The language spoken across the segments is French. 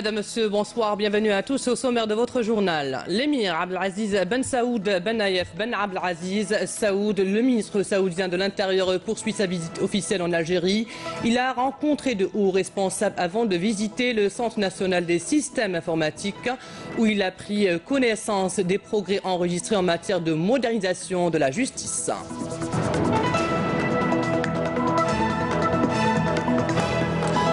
Madame, Monsieur, bonsoir, bienvenue à tous au sommaire de votre journal. L'émir Abdelaziz Ben Saoud Ben Naïef Ben Abdelaziz Saoud, le ministre saoudien de l'Intérieur, poursuit sa visite officielle en Algérie. Il a rencontré de hauts responsables avant de visiter le Centre national des systèmes informatiques où il a pris connaissance des progrès enregistrés en matière de modernisation de la justice.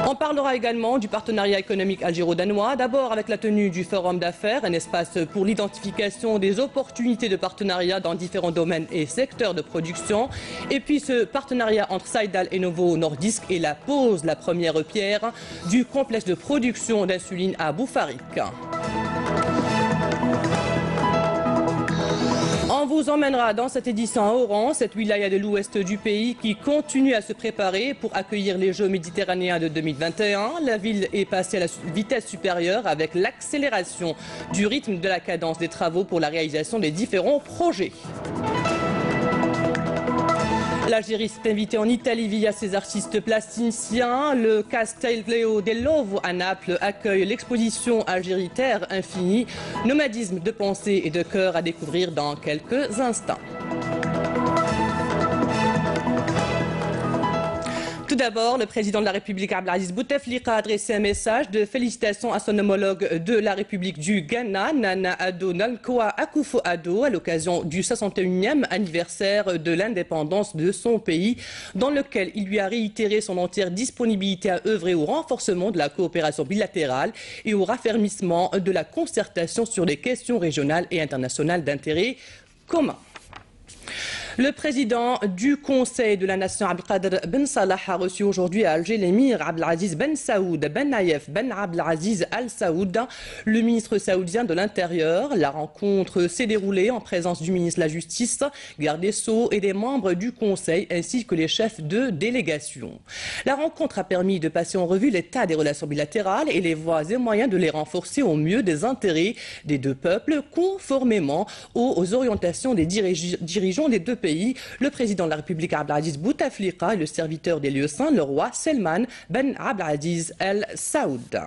On parlera également du partenariat économique algéro-danois, d'abord avec la tenue du Forum d'affaires, un espace pour l'identification des opportunités de partenariat dans différents domaines et secteurs de production, et puis ce partenariat entre Saïdal et Novo Nordisk et la première pierre du complexe de production d'insuline à Boufarik. On vous emmènera dans cette édition à Oran, cette wilaya de l'ouest du pays qui continue à se préparer pour accueillir les Jeux méditerranéens de 2021. La ville est passée à la vitesse supérieure avec l'accélération du rythme de la cadence des travaux pour la réalisation des différents projets. L'Algérie s'est invitée en Italie via ses artistes plasticiens. Le Castello dell'Ovo à Naples accueille l'exposition Algérie Terre Infinie, nomadisme de pensée et de cœur à découvrir dans quelques instants. Tout d'abord, le président de la République Abdelaziz Bouteflika a adressé un message de félicitations à son homologue de la République du Ghana, Nana Addo Nalkoa Akufo-Addo, à l'occasion du 61e anniversaire de l'indépendance de son pays, dans lequel il lui a réitéré son entière disponibilité à œuvrer au renforcement de la coopération bilatérale et au raffermissement de la concertation sur les questions régionales et internationales d'intérêt commun. Le président du Conseil de la Nation, Abdelkader Ben Salah, a reçu aujourd'hui à Alger l'émir Abdelaziz Ben Saoud Ben Naïef Ben Abdelaziz Al Saoud, le ministre saoudien de l'Intérieur. La rencontre s'est déroulée en présence du ministre de la Justice, garde des Sceaux et des membres du Conseil ainsi que les chefs de délégation. La rencontre a permis de passer en revue l'état des relations bilatérales et les voies et moyens de les renforcer au mieux des intérêts des deux peuples, conformément aux orientations des dirigeants des deux pays, le président de la République Abdelaziz Bouteflika et le serviteur des lieux saints, le roi Salman Ben Abdelaziz Al Saoud.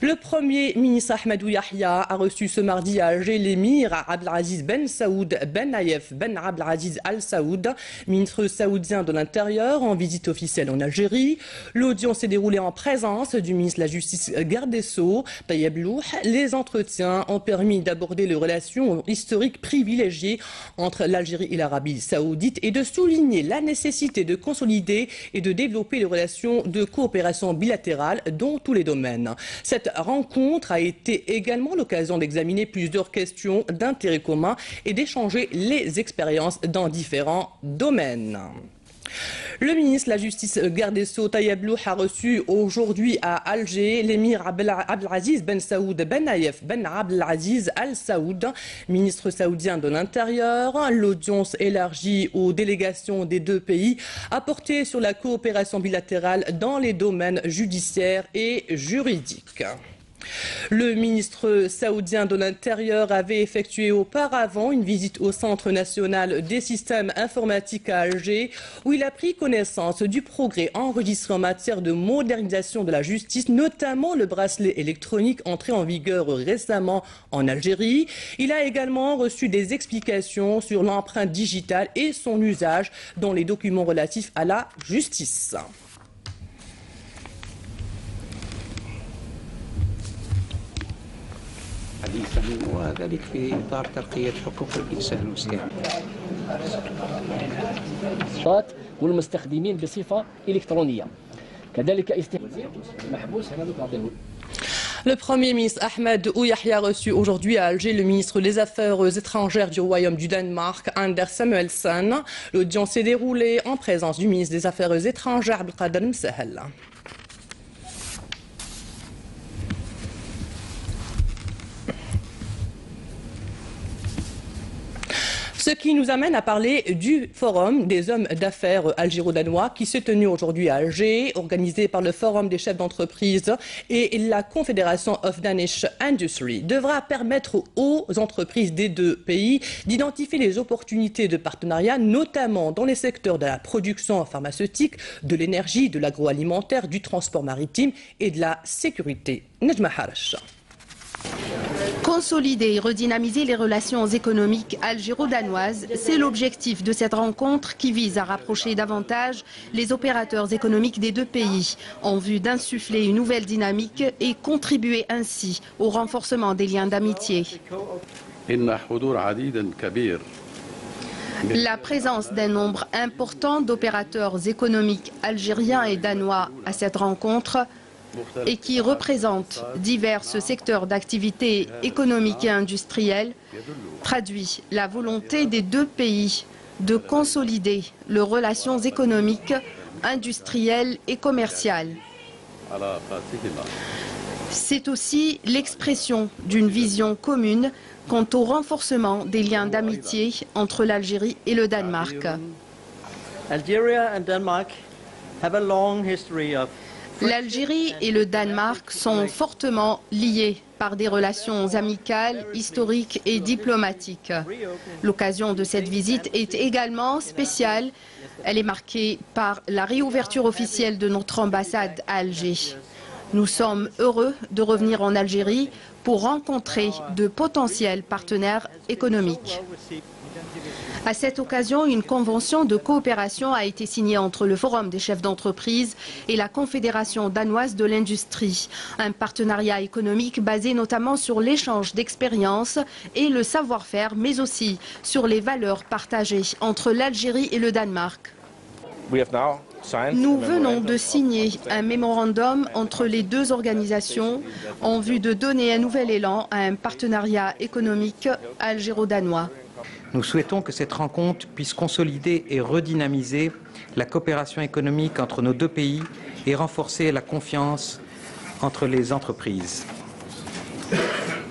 Le Premier ministre Ahmadou Yahya a reçu ce mardi à Alger l'émir Abdelaziz Ben Saoud Ben Naïef Ben Abdelaziz Al Saoud, ministre saoudien de l'Intérieur, en visite officielle en Algérie. L'audience s'est déroulée en présence du ministre de la Justice, garde des Sceaux, Tayeb Louh. Les entretiens ont permis d'aborder les relations historiques privilégiées entre l'Algérie et l'Arabie saoudite et de souligner la nécessité de consolider et de développer les relations de coopération bilatérale dans tous les domaines. Cette rencontre a été également l'occasion d'examiner plusieurs questions d'intérêt commun et d'échanger les expériences dans différents domaines. Le ministre de la Justice, garde des Sceaux, Tayeb Louh, a reçu aujourd'hui à Alger l'émir Abdelaziz Ben Saoud Ben Naïef Ben Abdelaziz Al Saoud, ministre saoudien de l'Intérieur. L'audience élargie aux délégations des deux pays a porté sur la coopération bilatérale dans les domaines judiciaires et juridiques. Le ministre saoudien de l'Intérieur avait effectué auparavant une visite au Centre national des systèmes informatiques à Alger, où il a pris connaissance du progrès enregistré en matière de modernisation de la justice, notamment le bracelet électronique entré en vigueur récemment en Algérie. Il a également reçu des explications sur l'empreinte digitale et son usage dans les documents relatifs à la justice. حديثا وذلك في إطار ترقية حقوق الإنسان والسيادة. والمستخدمين بصفة إلكترونية. كذلك محبوس Le Premier ministre Ahmed Ouyahia a reçu aujourd'hui à Alger le ministre des Affaires étrangères du Royaume du Danemark, Anders Samuelsen. L'audience s'est déroulée en présence du ministre des Affaires étrangères, Abdelkader Msahel. Ce qui nous amène à parler du Forum des hommes d'affaires algéro-danois qui s'est tenu aujourd'hui à Alger, organisé par le Forum des chefs d'entreprise et la Confédération of Danish Industry, devra permettre aux entreprises des deux pays d'identifier les opportunités de partenariat, notamment dans les secteurs de la production pharmaceutique, de l'énergie, de l'agroalimentaire, du transport maritime et de la sécurité. Nejma Harash. Consolider et redynamiser les relations économiques algéro-danoises, c'est l'objectif de cette rencontre qui vise à rapprocher davantage les opérateurs économiques des deux pays en vue d'insuffler une nouvelle dynamique et contribuer ainsi au renforcement des liens d'amitié. La présence d'un nombre important d'opérateurs économiques algériens et danois à cette rencontre et qui représente divers secteurs d'activité économique et industrielle, traduit la volonté des deux pays de consolider leurs relations économiques, industrielles et commerciales. C'est aussi l'expression d'une vision commune quant au renforcement des liens d'amitié entre l'Algérie et le Danemark. L'Algérie et le Danemark sont fortement liés par des relations amicales, historiques et diplomatiques. L'occasion de cette visite est également spéciale. Elle est marquée par la réouverture officielle de notre ambassade à Alger. Nous sommes heureux de revenir en Algérie pour rencontrer de potentiels partenaires économiques. À cette occasion, une convention de coopération a été signée entre le Forum des chefs d'entreprise et la Confédération danoise de l'industrie. Un partenariat économique basé notamment sur l'échange d'expériences et le savoir-faire, mais aussi sur les valeurs partagées entre l'Algérie et le Danemark. Nous venons de signer un mémorandum entre les deux organisations en vue de donner un nouvel élan à un partenariat économique algéro-danois. Nous souhaitons que cette rencontre puisse consolider et redynamiser la coopération économique entre nos deux pays et renforcer la confiance entre les entreprises.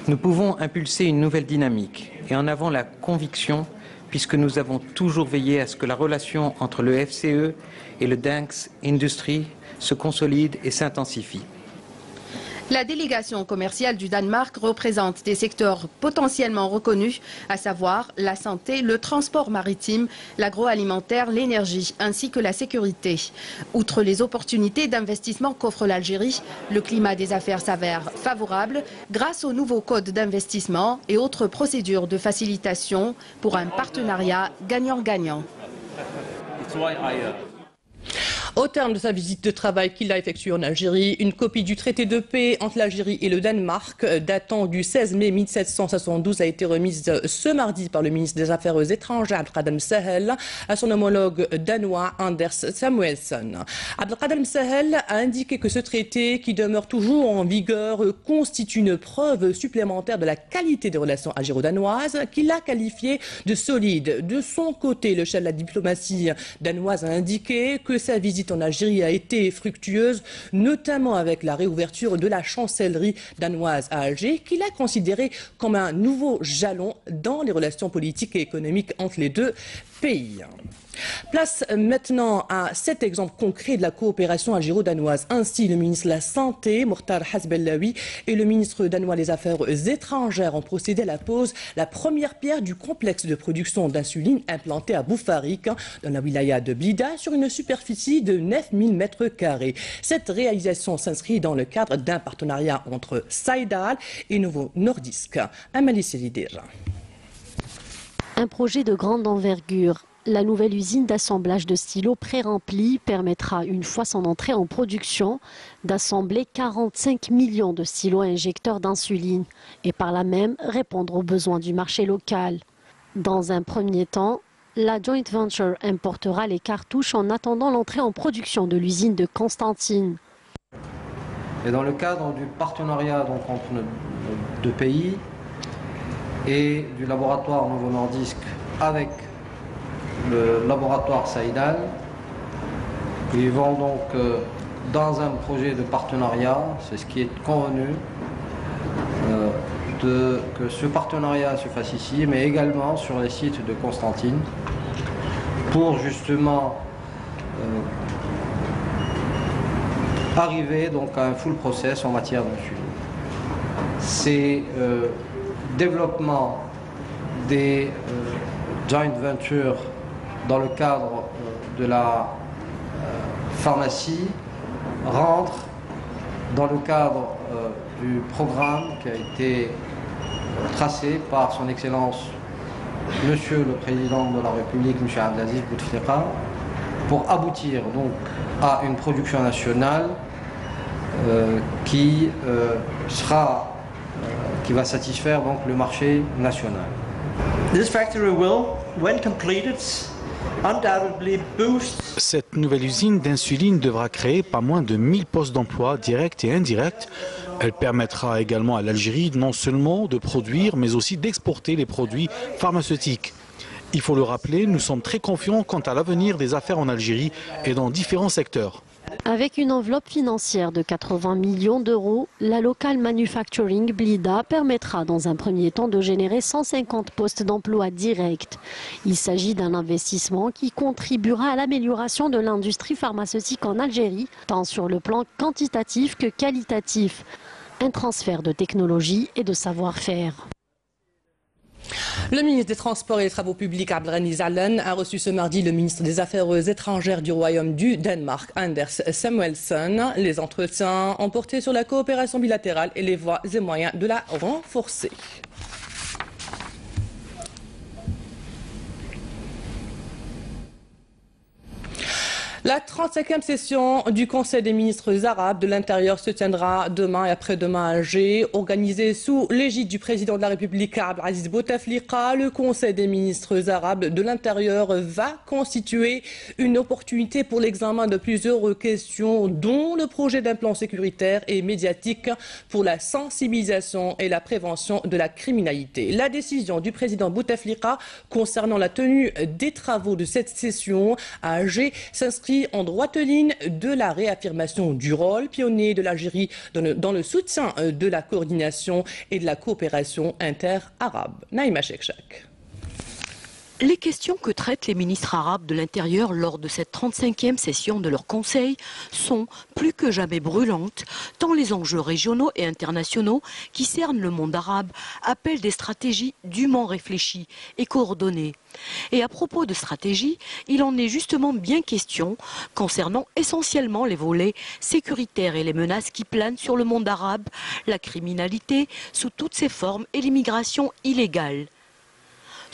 Nous pouvons impulser une nouvelle dynamique et en avons la conviction puisque nous avons toujours veillé à ce que la relation entre le FCE et le Danish Industry se consolide et s'intensifie. La délégation commerciale du Danemark représente des secteurs potentiellement reconnus, à savoir la santé, le transport maritime, l'agroalimentaire, l'énergie ainsi que la sécurité. Outre les opportunités d'investissement qu'offre l'Algérie, le climat des affaires s'avère favorable grâce au nouveau code d'investissement et autres procédures de facilitation pour un partenariat gagnant-gagnant. Au terme de sa visite de travail qu'il a effectuée en Algérie, une copie du traité de paix entre l'Algérie et le Danemark, datant du 16 mai 1772, a été remise ce mardi par le ministre des Affaires étrangères, Abdelkader Sahel, à son homologue danois, Anders Samuelsen. Abdelkader Sahel a indiqué que ce traité, qui demeure toujours en vigueur, constitue une preuve supplémentaire de la qualité des relations algéro-danoises, qu'il a qualifié de solide. De son côté, le chef de la diplomatie danoise a indiqué que sa visite en Algérie a été fructueuse, notamment avec la réouverture de la chancellerie danoise à Alger, qu'il a considéré comme un nouveau jalon dans les relations politiques et économiques entre les deux pays. Place maintenant à cet exemple concret de la coopération algéro-danoise. Ainsi, le ministre de la Santé, Mokhtar Hasbellaoui, et le ministre danois des Affaires étrangères ont procédé à la pose, la première pierre du complexe de production d'insuline implanté à Boufarik, dans la wilaya de Blida, sur une superficie de 9000 m². Cette réalisation s'inscrit dans le cadre d'un partenariat entre Saïdal et Novo Nordisk. Amalie Selidir. Un projet de grande envergure. La nouvelle usine d'assemblage de stylos pré-remplis permettra, une fois son entrée en production, d'assembler 45 millions de stylos injecteurs d'insuline et par là même répondre aux besoins du marché local. Dans un premier temps, la joint venture importera les cartouches en attendant l'entrée en production de l'usine de Constantine. Et dans le cadre du partenariat entre nos deux pays et du laboratoire Novo Nordisk avec le laboratoire Saïdal, ils vont donc dans un projet de partenariat, c'est ce qui est convenu, que ce partenariat se fasse ici, mais également sur les sites de Constantine, pour justement arriver donc à un full process en matière d'insuline. C'est développement des joint ventures dans le cadre de la pharmacie rentre dans le cadre du programme qui a été tracé par son Excellence Monsieur le Président de la République, M. Abdelaziz Bouteflika, pour aboutir donc à une production nationale qui va satisfaire donc le marché national. This factory will, when completed, undoubtedly boost. Cette nouvelle usine d'insuline devra créer pas moins de 1000 postes d'emploi directs et indirects. Elle permettra également à l'Algérie non seulement de produire, mais aussi d'exporter les produits pharmaceutiques. Il faut le rappeler, nous sommes très confiants quant à l'avenir des affaires en Algérie et dans différents secteurs. Avec une enveloppe financière de 80 millions d'euros, la Local Manufacturing Blida permettra dans un premier temps de générer 150 postes d'emploi directs. Il s'agit d'un investissement qui contribuera à l'amélioration de l'industrie pharmaceutique en Algérie, tant sur le plan quantitatif que qualitatif. Un transfert de technologie et de savoir-faire. Le ministre des Transports et des Travaux publics, Abdelghani Zahlan, a reçu ce mardi le ministre des Affaires étrangères du Royaume du Danemark, Anders Samuelsen. Les entretiens ont porté sur la coopération bilatérale et les voies et moyens de la renforcer. La 35e session du Conseil des ministres arabes de l'Intérieur se tiendra demain et après-demain à Alger. Organisée sous l'égide du président de la République, Abdelaziz Bouteflika, le Conseil des ministres arabes de l'Intérieur va constituer une opportunité pour l'examen de plusieurs questions, dont le projet d'un plan sécuritaire et médiatique pour la sensibilisation et la prévention de la criminalité. La décision du président Bouteflika concernant la tenue des travaux de cette session à Alger s'inscrit en droite ligne de la réaffirmation du rôle pionnier de l'Algérie dans le soutien de la coordination et de la coopération inter-arabe. Naïma Chekchak. Les questions que traitent les ministres arabes de l'Intérieur lors de cette 35e session de leur Conseil sont plus que jamais brûlantes, tant les enjeux régionaux et internationaux qui cernent le monde arabe appellent des stratégies dûment réfléchies et coordonnées. Et à propos de stratégie, il en est justement bien question concernant essentiellement les volets sécuritaires et les menaces qui planent sur le monde arabe, la criminalité sous toutes ses formes et l'immigration illégale.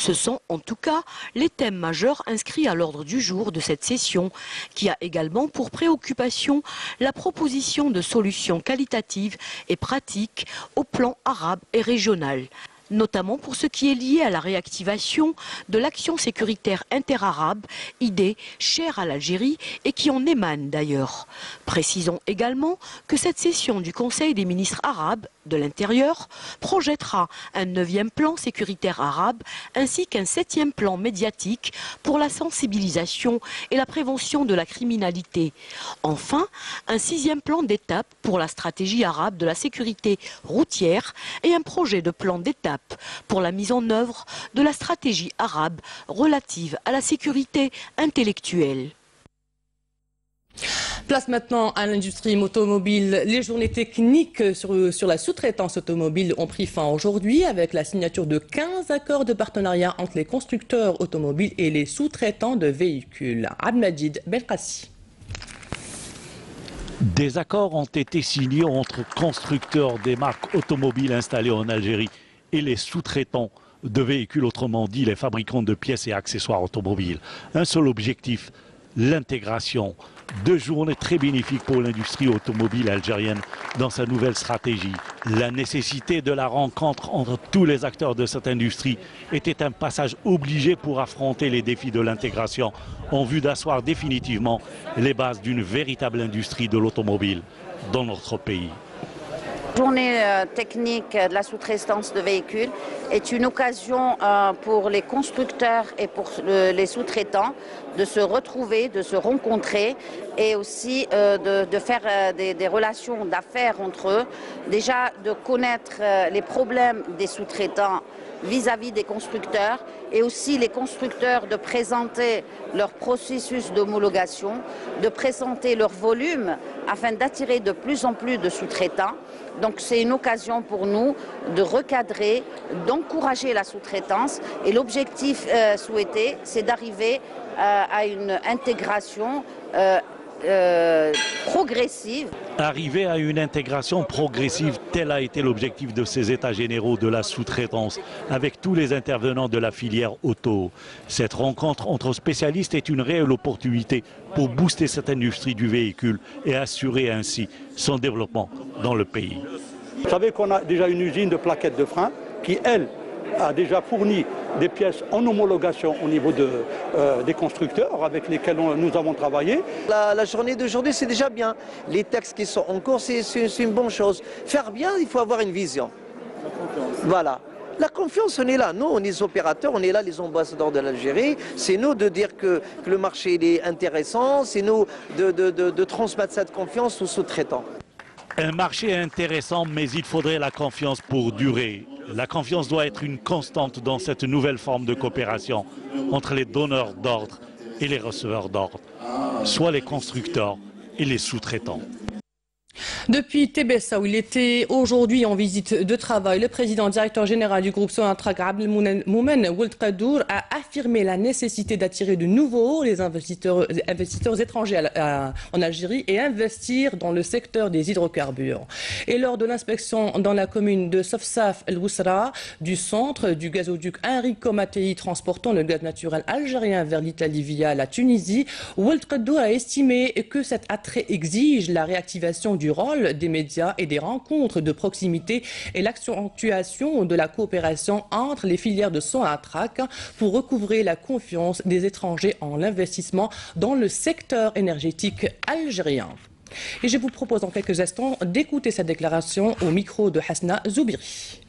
Ce sont en tout cas les thèmes majeurs inscrits à l'ordre du jour de cette session, qui a également pour préoccupation la proposition de solutions qualitatives et pratiques au plan arabe et régional, notamment pour ce qui est lié à la réactivation de l'action sécuritaire interarabe, idée chère à l'Algérie et qui en émane d'ailleurs. Précisons également que cette session du Conseil des ministres arabes de l'Intérieur projettera un 9e plan sécuritaire arabe ainsi qu'un 7e plan médiatique pour la sensibilisation et la prévention de la criminalité. Enfin, un 6e plan d'étape pour la stratégie arabe de la sécurité routière et un projet de plan d'étape pour la mise en œuvre de la stratégie arabe relative à la sécurité intellectuelle. Place maintenant à l'industrie automobile. Les journées techniques sur la sous-traitance automobile ont pris fin aujourd'hui avec la signature de 15 accords de partenariat entre les constructeurs automobiles et les sous-traitants de véhicules. Abdelmajid Belkacsi. Des accords ont été signés entre constructeurs des marques automobiles installées en Algérie et les sous-traitants de véhicules, autrement dit les fabricants de pièces et accessoires automobiles. Un seul objectif, l'intégration. 2 journées très bénéfiques pour l'industrie automobile algérienne dans sa nouvelle stratégie. La nécessité de la rencontre entre tous les acteurs de cette industrie était un passage obligé pour affronter les défis de l'intégration en vue d'asseoir définitivement les bases d'une véritable industrie de l'automobile dans notre pays. Journée technique de la sous-traitance de véhicules est une occasion pour les constructeurs et pour les sous-traitants de se retrouver, de se rencontrer et aussi de faire des relations d'affaires entre eux. Déjà de connaître les problèmes des sous-traitants vis-à-vis des constructeurs et aussi les constructeurs de présenter leur processus d'homologation, de présenter leur volume afin d'attirer de plus en plus de sous-traitants. Donc c'est une occasion pour nous de recadrer, d'encourager la sous-traitance et l'objectif souhaité, c'est d'arriver à une intégration progressive. Arriver à une intégration progressive, tel a été l'objectif de ces états généraux de la sous-traitance, avec tous les intervenants de la filière auto. Cette rencontre entre spécialistes est une réelle opportunité pour booster cette industrie du véhicule et assurer ainsi son développement dans le pays. Vous savez qu'on a déjà une usine de plaquettes de frein qui, elle, a déjà fourni des pièces en homologation au niveau des constructeurs avec lesquels nous avons travaillé. La journée d'aujourd'hui, c'est déjà bien. Les textes qui sont en cours, c'est une bonne chose. Faire bien, il faut avoir une vision. Voilà. La confiance, on est là. Nous, on est les opérateurs, on est là les ambassadeurs de l'Algérie. C'est nous de dire que le marché il est intéressant. C'est nous de transmettre cette confiance aux sous-traitants. Un marché intéressant, mais il faudrait la confiance pour durer. La confiance doit être une constante dans cette nouvelle forme de coopération entre les donneurs d'ordre et les receveurs d'ordre, soit les constructeurs et les sous-traitants. Depuis Tébessa, où il était aujourd'hui en visite de travail, le président directeur général du groupe Sonatrach, Abdelmoumen Oueltkadour, a affirmé la nécessité d'attirer de nouveau les investisseurs étrangers en Algérie et investir dans le secteur des hydrocarbures. Et lors de l'inspection dans la commune de Sofsaf El-Wousra, du centre du gazoduc Enrico Mattei transportant le gaz naturel algérien vers l'Italie via la Tunisie, Oueltkadour a estimé que cet attrait exige la réactivation du rôle des médias et des rencontres de proximité et l'accentuation de la coopération entre les filières de Sonatrach pour recouvrer la confiance des étrangers en l'investissement dans le secteur énergétique algérien. Et je vous propose en quelques instants d'écouter cette déclaration au micro de Hasna Zoubiri.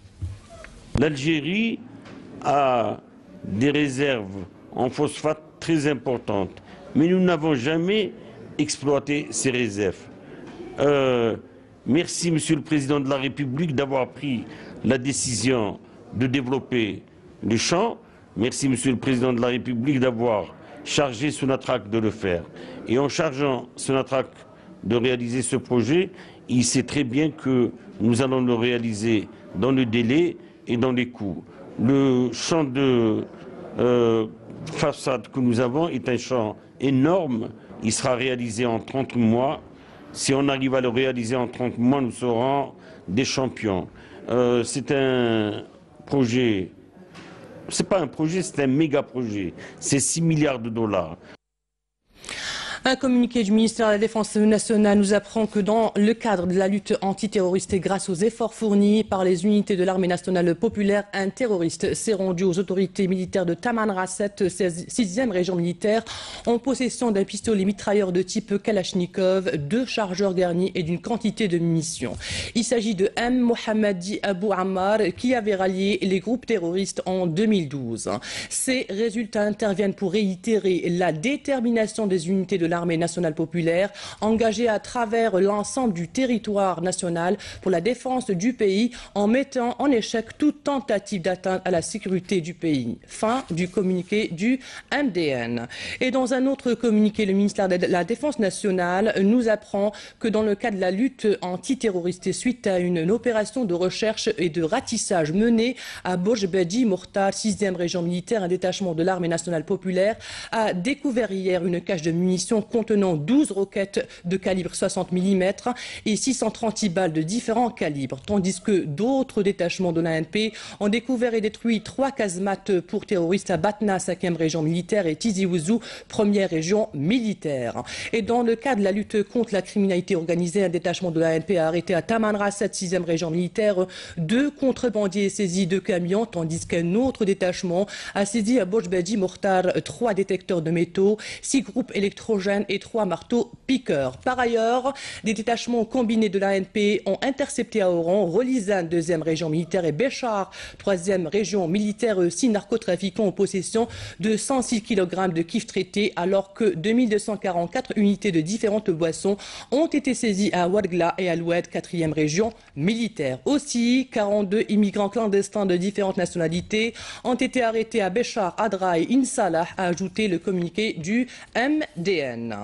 L'Algérie a des réserves en phosphate très importantes, mais nous n'avons jamais exploité ces réserves. Merci, Monsieur le Président de la République, d'avoir pris la décision de développer le champ. Merci, Monsieur le Président de la République, d'avoir chargé Sonatrach de le faire. Et en chargeant Sonatrach de réaliser ce projet, il sait très bien que nous allons le réaliser dans le délai et dans les coûts. Le champ de façade que nous avons est un champ énorme. Il sera réalisé en 30 mois. Si on arrive à le réaliser en 30 mois, nous serons des champions. C'est un projet, c'est pas un projet, c'est un méga projet. C'est 6 milliards de dollars. Un communiqué du ministère de la Défense nationale nous apprend que dans le cadre de la lutte antiterroriste et grâce aux efforts fournis par les unités de l'armée nationale populaire, un terroriste s'est rendu aux autorités militaires de Taman Rasset, 6e région militaire, en possession d'un pistolet mitrailleur de type Kalachnikov, 2 chargeurs garnis et d'une quantité de munitions. Il s'agit de M. Mohammadi Abou Ammar qui avait rallié les groupes terroristes en 2012. Ces résultats interviennent pour réitérer la détermination des unités de l'armée nationale populaire, engagée à travers l'ensemble du territoire national pour la défense du pays, en mettant en échec toute tentative d'atteinte à la sécurité du pays. Fin du communiqué du MDN. Et dans un autre communiqué, le ministère de la Défense nationale nous apprend que dans le cadre de la lutte antiterroriste, suite à une opération de recherche et de ratissage menée à Bourbedi Mourtar, 6e région militaire, un détachement de l'armée nationale populaire a découvert hier une cache de munitions contenant 12 roquettes de calibre 60 mm et 630 balles de différents calibres, tandis que d'autres détachements de l'ANP ont découvert et détruit 3 casemates pour terroristes à Batna, 5e région militaire, et Tizi Ouzou, 1re région militaire. Et dans le cadre de la lutte contre la criminalité organisée, un détachement de l'ANP a arrêté à Taman Rasset, 6e région militaire, 2 contrebandiers saisis 2 camions, tandis qu'un autre détachement a saisi à Bourbedi Mourtar 3 détecteurs de métaux, 6 groupes électrogènes lacrymogènes et 3 marteaux-piqueurs. Par ailleurs, des détachements combinés de l'ANP ont intercepté à Oran Rolizane, 2e région militaire, et Béchar, 3e région militaire, 6 narcotrafiquants en possession de 106 kg de kiff traité, alors que 2244 unités de différentes boissons ont été saisies à Ouargla et à l'Oued, 4e région militaire. Aussi, 42 immigrants clandestins de différentes nationalités ont été arrêtés à Béchar, Adra et Insalah, a ajouté le communiqué du MDN.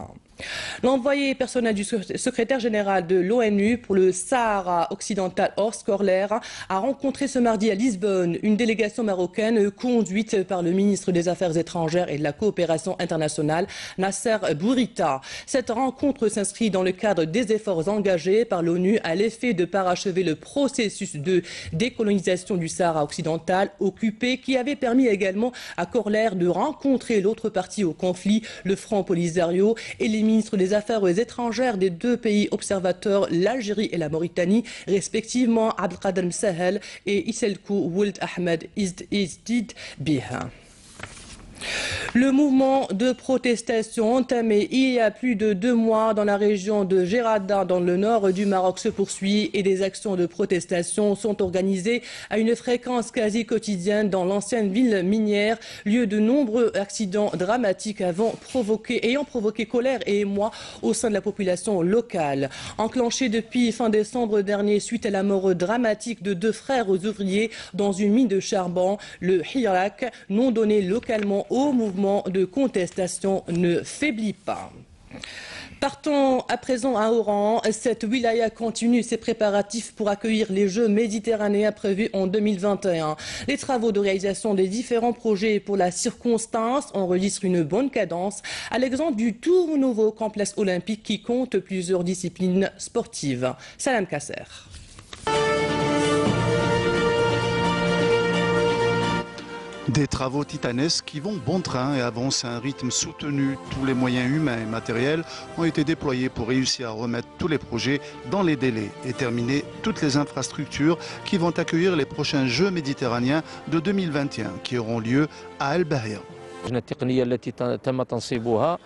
L'envoyé personnel du secrétaire général de l'ONU pour le Sahara occidental, Horst Kohler, a rencontré ce mardi à Lisbonne une délégation marocaine conduite par le ministre des Affaires étrangères et de la coopération internationale, Nasser Bourita. Cette rencontre s'inscrit dans le cadre des efforts engagés par l'ONU à l'effet de parachever le processus de décolonisation du Sahara occidental occupé, qui avait permis également à Kohler de rencontrer l'autre partie au conflit, le Front Polisario, et les ministres des Affaires étrangères des 2 pays observateurs, l'Algérie et la Mauritanie, respectivement Abdelkader Sahel et Isselkou Would Ahmed Izdid Biha. Le mouvement de protestation entamé il y a plus de 2 mois dans la région de Gerada, dans le nord du Maroc, se poursuit et des actions de protestation sont organisées à une fréquence quasi quotidienne dans l'ancienne ville minière, lieu de nombreux accidents dramatiques ayant provoqué colère et émoi au sein de la population locale. Enclenché depuis fin décembre dernier suite à la mort dramatique de 2 frères ouvriers dans une mine de charbon, le Hirak, nom donné localement au mouvement de contestation, ne faiblit pas. Partons à présent à Oran. Cette wilaya continue ses préparatifs pour accueillir les Jeux méditerranéens prévus en 2021. Les travaux de réalisation des différents projets pour la circonstance enregistrent une bonne cadence, à l'exemple du tout nouveau complexe olympique qui compte plusieurs disciplines sportives. Salam Kasser. Des travaux titanesques qui vont bon train et avancent à un rythme soutenu. Tous les moyens humains et matériels ont été déployés pour réussir à remettre tous les projets dans les délais et terminer toutes les infrastructures qui vont accueillir les prochains Jeux méditerranéens de 2021 qui auront lieu à Al-Bahia.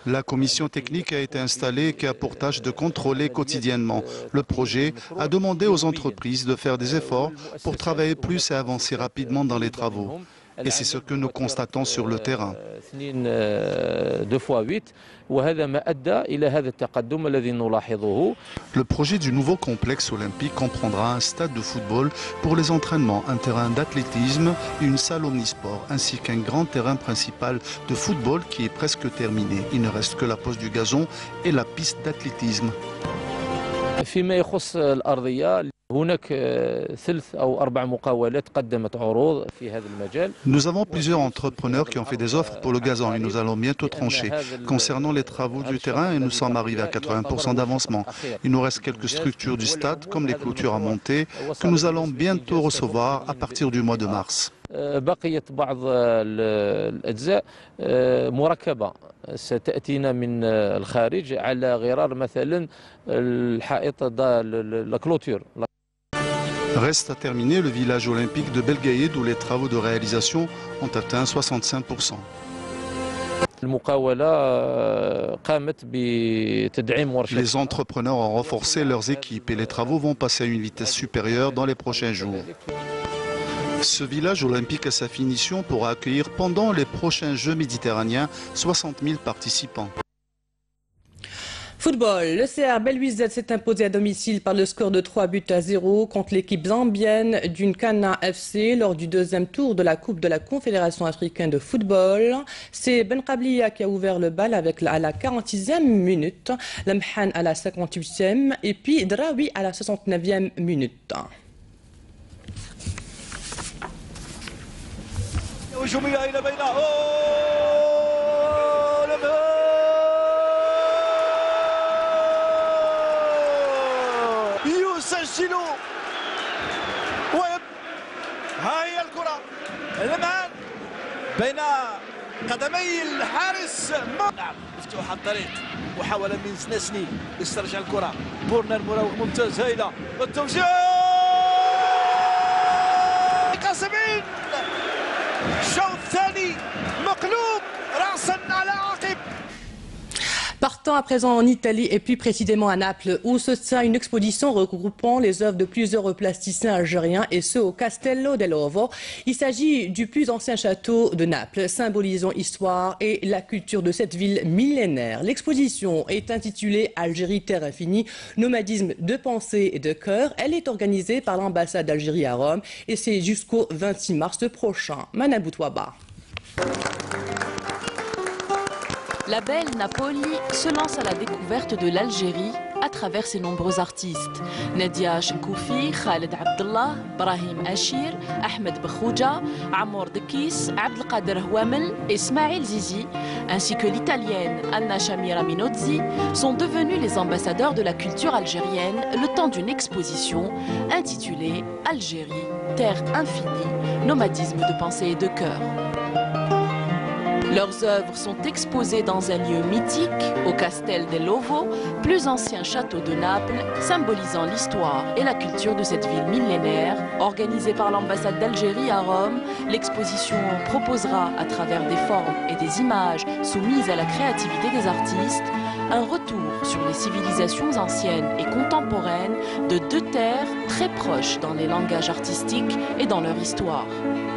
La commission technique a été installée et qui a pour tâche de contrôler quotidiennement le projet, a demandé aux entreprises de faire des efforts pour travailler plus et avancer rapidement dans les travaux. Et c'est ce que nous constatons sur le terrain. Le projet du nouveau complexe olympique comprendra un stade de football pour les entraînements, un terrain d'athlétisme, une salle omnisport, ainsi qu'un grand terrain principal de football qui est presque terminé. Il ne reste que la pose du gazon et la piste d'athlétisme. Nous avons plusieurs entrepreneurs qui ont fait des offres pour le gazon et nous allons bientôt trancher. Concernant les travaux du terrain, nous sommes arrivés à 80% d'avancement. Il nous reste quelques structures du stade, comme les clôtures à monter, que nous allons bientôt recevoir à partir du mois de mars. ستأتينا من الخارج على غرار مثلا الحائط la clôture. Reste à terminer le village olympique de Belgaïd où les travaux de réalisation ont atteint 65%. Les entrepreneurs ont renforcé leurs équipes et les travaux vont passer à une vitesse supérieure dans les prochains jours. Ce village olympique à sa finition pourra accueillir pendant les prochains Jeux méditerranéens 60 000 participants. Football, le CR Belouizdad s'est imposé à domicile par le score de 3-0 contre l'équipe zambienne d'une Kana FC lors du 2e tour de la Coupe de la Confédération africaine de football. C'est Ben Qabliya qui a ouvert le bal à la 46e minute, Lemhan à la 58e et puis Draoui à la 69e minute. هجومية إلى بينه يسجل ها هي الكرة لمعان بين قدمي الحارس نعم مفتوح الطريق وحاول من سنسني يسترجع الكرة كورنر مراوغ ممتاز هايلة والتوزيع قاسمين الشوط الثاني مقلوب رأسا على عقب. Partons à présent en Italie et plus précisément à Naples où se tient une exposition regroupant les œuvres de plusieurs plasticiens algériens et ceux au Castello dell'Ovo. Il s'agit du plus ancien château de Naples, symbolisant l'histoire et la culture de cette ville millénaire. L'exposition est intitulée Algérie, terre infinie, nomadisme de pensée et de cœur. Elle est organisée par l'ambassade d'Algérie à Rome et c'est jusqu'au 26 mars prochain. Manabou Touaba. La belle Napoli se lance à la découverte de l'Algérie à travers ses nombreux artistes. Nadia Chenkoufi, Khaled Abdallah, Brahim Achir, Ahmed Bekhouja, Amour Dekis, Abdelkader Houamel et Ismaël Zizi, ainsi que l'italienne Anna Shamira Minozzi, sont devenus les ambassadeurs de la culture algérienne le temps d'une exposition intitulée Algérie, terre infinie, nomadisme de pensée et de cœur. Leurs œuvres sont exposées dans un lieu mythique, au Castel dell'Ovo, plus ancien château de Naples, symbolisant l'histoire et la culture de cette ville millénaire. Organisée par l'ambassade d'Algérie à Rome, l'exposition proposera, à travers des formes et des images soumises à la créativité des artistes, un retour sur les civilisations anciennes et contemporaines de deux terres très proches dans les langages artistiques et dans leur histoire.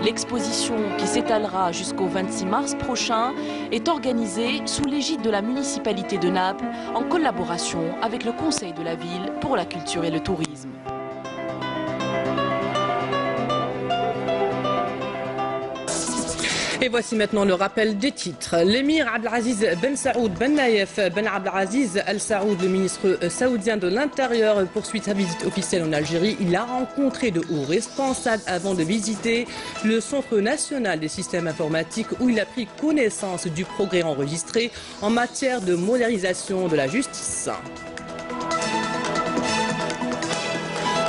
L'exposition, qui s'étalera jusqu'au 26 mars prochain, est organisée sous l'égide de la municipalité de Naples en collaboration avec le Conseil de la ville pour la culture et le tourisme. Et voici maintenant le rappel des titres. L'émir Abdelaziz Ben Saoud Ben Naïef Ben Abdelaziz Al Saoud, le ministre saoudien de l'Intérieur, poursuit sa visite officielle en Algérie. Il a rencontré de hauts responsables avant de visiter le Centre national des systèmes informatiques où il a pris connaissance du progrès enregistré en matière de modernisation de la justice.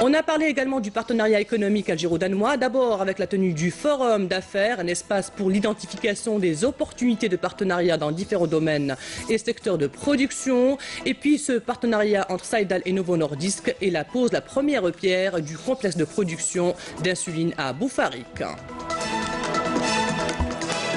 On a parlé également du partenariat économique algéro-danois, d'abord avec la tenue du Forum d'affaires, un espace pour l'identification des opportunités de partenariat dans différents domaines et secteurs de production, et puis ce partenariat entre Saïdal et Novo Nordisk et la pose la première pierre du complexe de production d'insuline à Boufarik.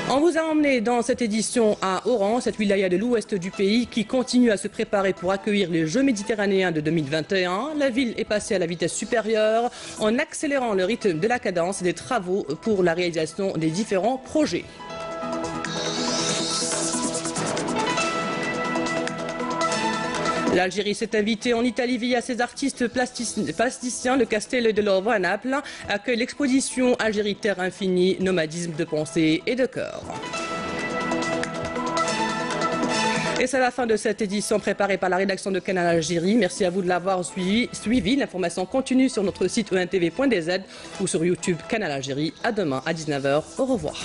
On vous a emmené dans cette édition à Oran, cette wilaya de l'ouest du pays qui continue à se préparer pour accueillir les Jeux méditerranéens de 2021. La ville est passée à la vitesse supérieure en accélérant le rythme de la cadence des travaux pour la réalisation des différents projets. L'Algérie s'est invitée en Italie via ses artistes plasticiens. Le Castello dell'Ovo à Naples accueille l'exposition Algérie, terre infinie, nomadisme de pensée et de cœur. Et c'est la fin de cette édition préparée par la rédaction de Canal Algérie. Merci à vous de l'avoir suivi. L'information continue sur notre site eintv.dz ou sur YouTube Canal Algérie. À demain à 19h. Au revoir.